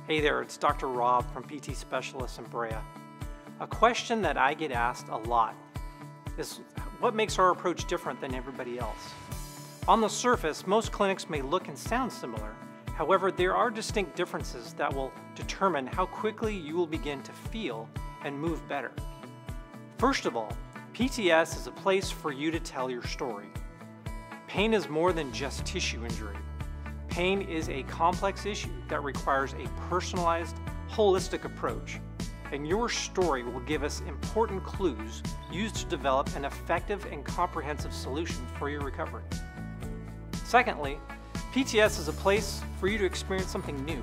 Hey there, it's Dr. Rob from PT Specialists in Brea. A question that I get asked a lot is what makes our approach different than everybody else? On the surface, most clinics may look and sound similar. However, there are distinct differences that will determine how quickly you will begin to feel and move better. First of all, PTS is a place for you to tell your story. Pain is more than just tissue injury. Pain is a complex issue that requires a personalized, holistic approach, and your story will give us important clues used to develop an effective and comprehensive solution for your recovery. Secondly, PTS is a place for you to experience something new,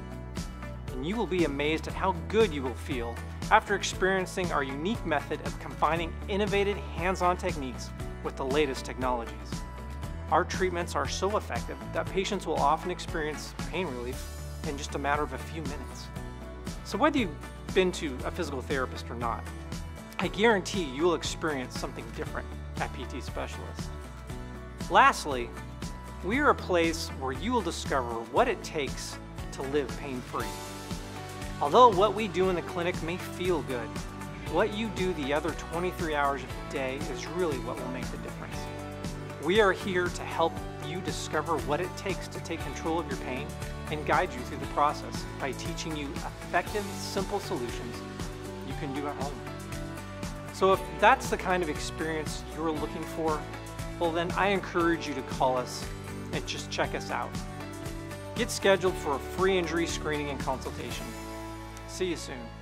and you will be amazed at how good you will feel after experiencing our unique method of combining innovative hands-on techniques with the latest technologies. Our treatments are so effective that patients will often experience pain relief in just a matter of a few minutes. So whether you've been to a physical therapist or not, I guarantee you will experience something different at PT Specialists. Lastly, we are a place where you will discover what it takes to live pain-free. Although what we do in the clinic may feel good, what you do the other 23 hours of the day is really what will make the difference. We are here to help you discover what it takes to take control of your pain and guide you through the process by teaching you effective, simple solutions you can do at home. So if that's the kind of experience you're looking for, well then I encourage you to call us and just check us out. Get scheduled for a free injury screening and consultation. See you soon.